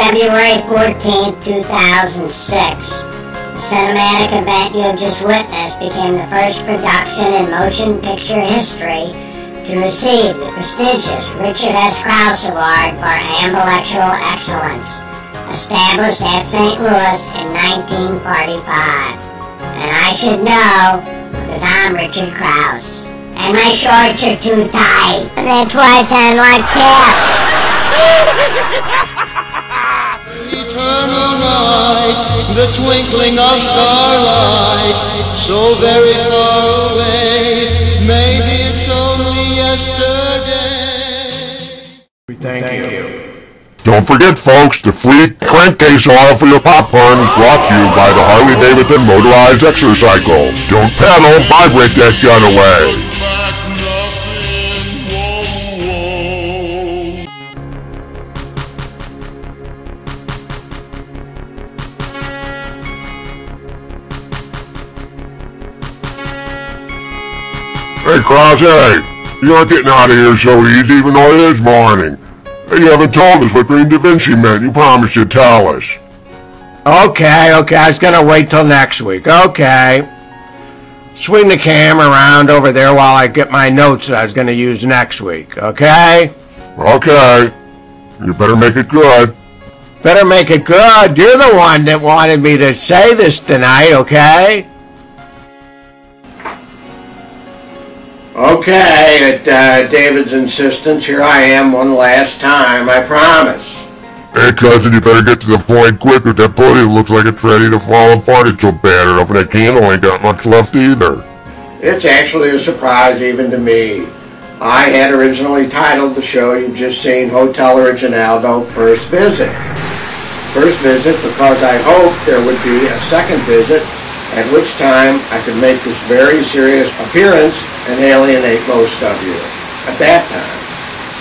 February 14th, 2006. The cinematic event you have just witnessed became the first production in motion picture history to receive the prestigious Richard S. Krause Award for Intellectual Excellence, established at St. Louis in 1945. And I should know, because I'm Richard Krause. And my shorts are too tight. And they're twice on like Pip. Eternal night, the twinkling of starlight, so very far away, maybe it's only yesterday. Thank you. Don't forget, folks, the free crankcase oil for your popcorn is brought to you by the Harley-Davidson Motorized Exercycle. Don't pedal, vibrate that gun away. Hey, Krause, you aren't getting out of here so easy, even though it is morning. Hey, you haven't told us what green daVinci meant. You promised you'd tell us. Okay, I was gonna wait till next week. Okay. Swing the camera around over there while I get my notes that I was gonna use next week, okay? Okay. You better make it good. Better make it good. You're the one that wanted me to say this tonight, okay? Okay, at David's insistence, here I am one last time, I promise. Hey, cousin, you better get to the point quick, with that podium looks like it's ready to fall apart. It's so battered up, and that candle ain't got much left either. It's actually a surprise even to me. I had originally titled the show you've just seen Hotel Originaldo First Visit. First visit because I hoped there would be a second visit, at which time I could make this very serious appearance and alienate most of you at that time.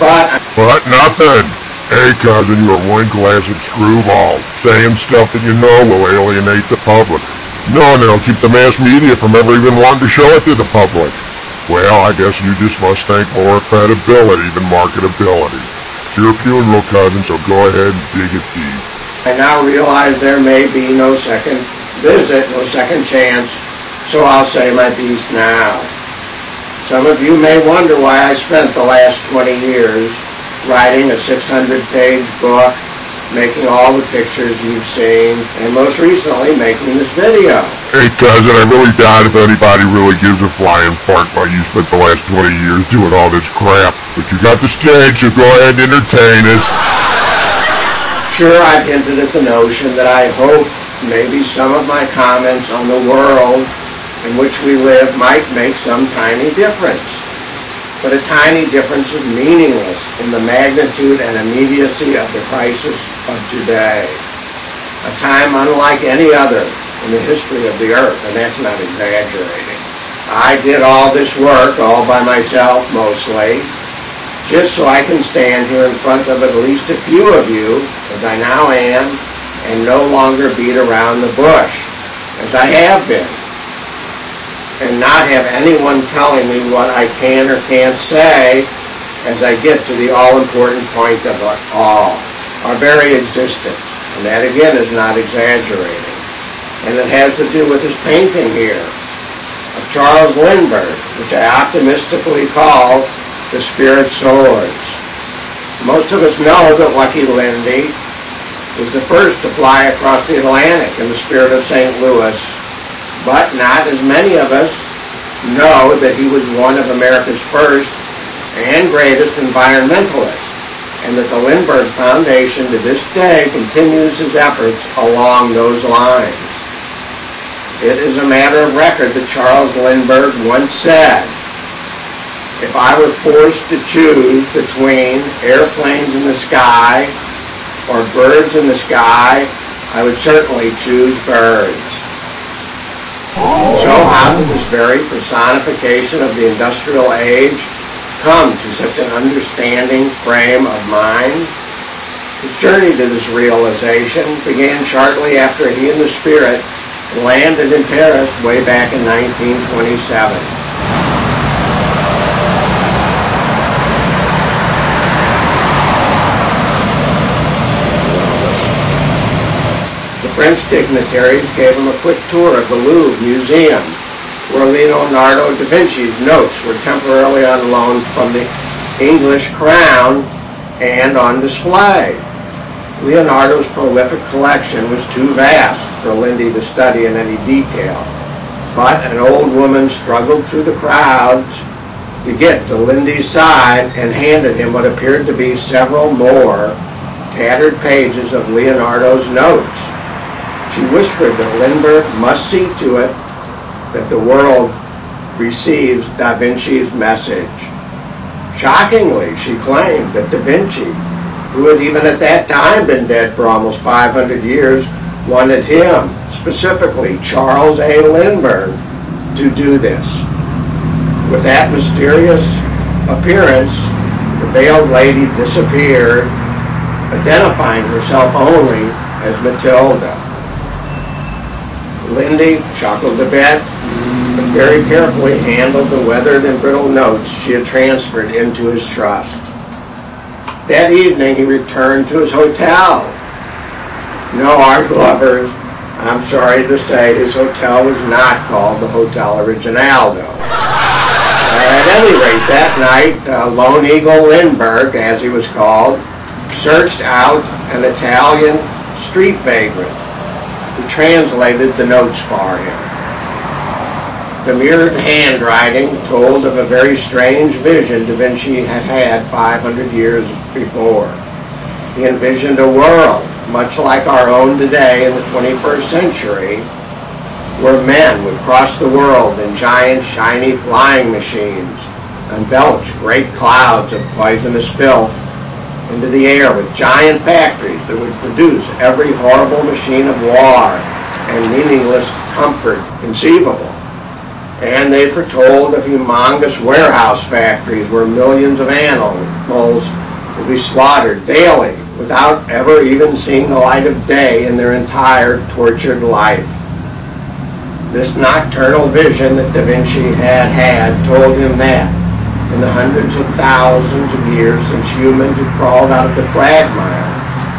But nothing. Hey, cousin, you're one classic screwball, saying stuff that you know will alienate the public. No, and it'll keep the mass media from ever even wanting to show it to the public. Well, I guess you just must think more credibility than marketability. It's your funeral, cousin, so go ahead and dig it deep. I now realize there may be no second visit, no second chance, so I'll say my piece now. Some of you may wonder why I spent the last 20 years writing a 600-page book, making all the pictures you've seen, and most recently making this video. Hey, cousin, I really doubt if anybody really gives a flying fart why you spent the last 20 years doing all this crap. But you got the stage, so go ahead and entertain us. Sure, I've hinted at the notion that I hope maybe some of my comments on the world in which we live might make some tiny difference. But a tiny difference is meaningless in the magnitude and immediacy of the crisis of today. A time unlike any other in the history of the earth, and that's not exaggerating. I did all this work all by myself mostly, just so I can stand here in front of at least a few of you, as I now am, and no longer beat around the bush, as I have been, and not have anyone telling me what I can or can't say as I get to the all-important point of it all, our very existence, and that again is not exaggerating. And it has to do with this painting here of Charles Lindbergh, which I optimistically call The Spirit Soars. Most of us know that Lucky Lindy was the first to fly across the Atlantic in the spirit of St. Louis, but not as many of us know that he was one of America's first and greatest environmentalists, and that the Lindbergh Foundation to this day continues his efforts along those lines. It is a matter of record that Charles Lindbergh once said, "If I were forced to choose between airplanes in the sky or birds in the sky, I would certainly choose birds." So how did this very personification of the industrial age come to such an understanding frame of mind? His journey to this realization began shortly after he and the Spirit landed in Paris way back in 1927. French dignitaries gave him a quick tour of the Louvre Museum, where Leonardo da Vinci's notes were temporarily on loan from the English crown and on display. Leonardo's prolific collection was too vast for Lindy to study in any detail, but an old woman struggled through the crowds to get to Lindy's side and handed him what appeared to be several more tattered pages of Leonardo's notes. She whispered that Lindbergh must see to it that the world receives da Vinci's message. Shockingly, she claimed that da Vinci, who had even at that time been dead for almost 500 years, wanted him, specifically Charles A. Lindbergh, to do this. With that mysterious appearance, the veiled lady disappeared, identifying herself only as Matilda. Lindy chuckled a bit, but very carefully handled the weathered and brittle notes she had transferred into his trust. That evening he returned to his hotel. No, art lovers, I'm sorry to say his hotel was not called the Hotel Originaldo. At any rate, that night, Lone Eagle Lindbergh, as he was called, searched out an Italian street vagrant who translated the notes for him. The mirrored handwriting told of a very strange vision da Vinci had had 500 years before. He envisioned a world, much like our own today in the 21st century, where men would cross the world in giant, shiny flying machines and belch great clouds of poisonous filth into the air with giant factories that would produce every horrible machine of war and meaningless comfort conceivable. And they foretold of humongous warehouse factories where millions of animals would be slaughtered daily without ever even seeing the light of day in their entire tortured life. This nocturnal vision that da Vinci had told him that in the hundreds of thousands of years since humans had crawled out of the quagmire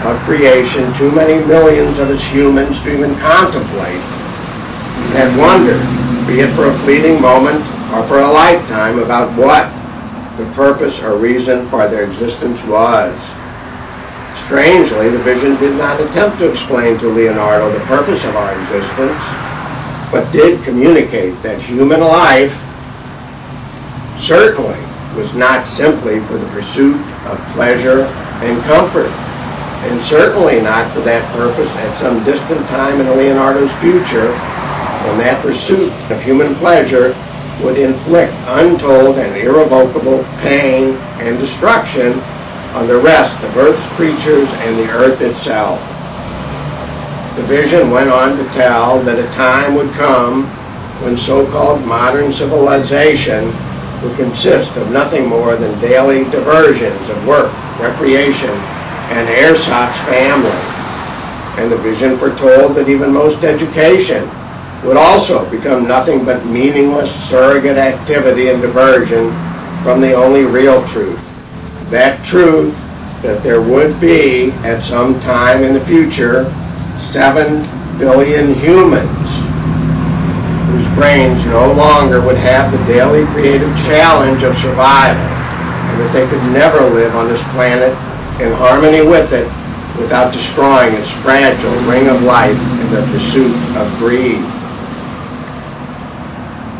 of creation, too many millions of us humans to even contemplate, had wondered, be it for a fleeting moment or for a lifetime, about what the purpose or reason for their existence was. Strangely, the vision did not attempt to explain to Leonardo the purpose of our existence, but did communicate that human life certainly was not simply for the pursuit of pleasure and comfort, and certainly not for that purpose at some distant time in Leonardo's future, when that pursuit of human pleasure would inflict untold and irrevocable pain and destruction on the rest of Earth's creatures and the Earth itself. The vision went on to tell that a time would come when so-called modern civilization would consist of nothing more than daily diversions of work, recreation, and ersatz family. And the vision foretold that even most education would also become nothing but meaningless surrogate activity and diversion from the only real truth. That truth that there would be, at some time in the future, 7 billion humans whose brains no longer would have the daily creative challenge of survival, and that they could never live on this planet in harmony with it without destroying its fragile ring of life in their pursuit of greed.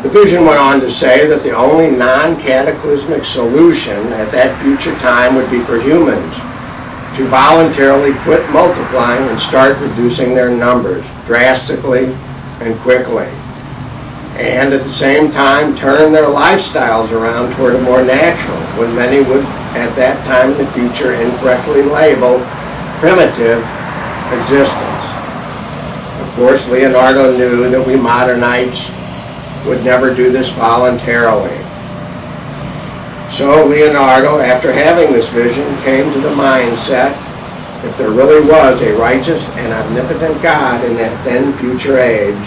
The vision went on to say that the only non-cataclysmic solution at that future time would be for humans to voluntarily quit multiplying and start reducing their numbers drastically and quickly, and at the same time turn their lifestyles around toward a more natural, what many would at that time in the future incorrectly label primitive existence. Of course, Leonardo knew that we modernites would never do this voluntarily. So Leonardo, after having this vision, came to the mindset, if there really was a righteous and omnipotent God in that then future age,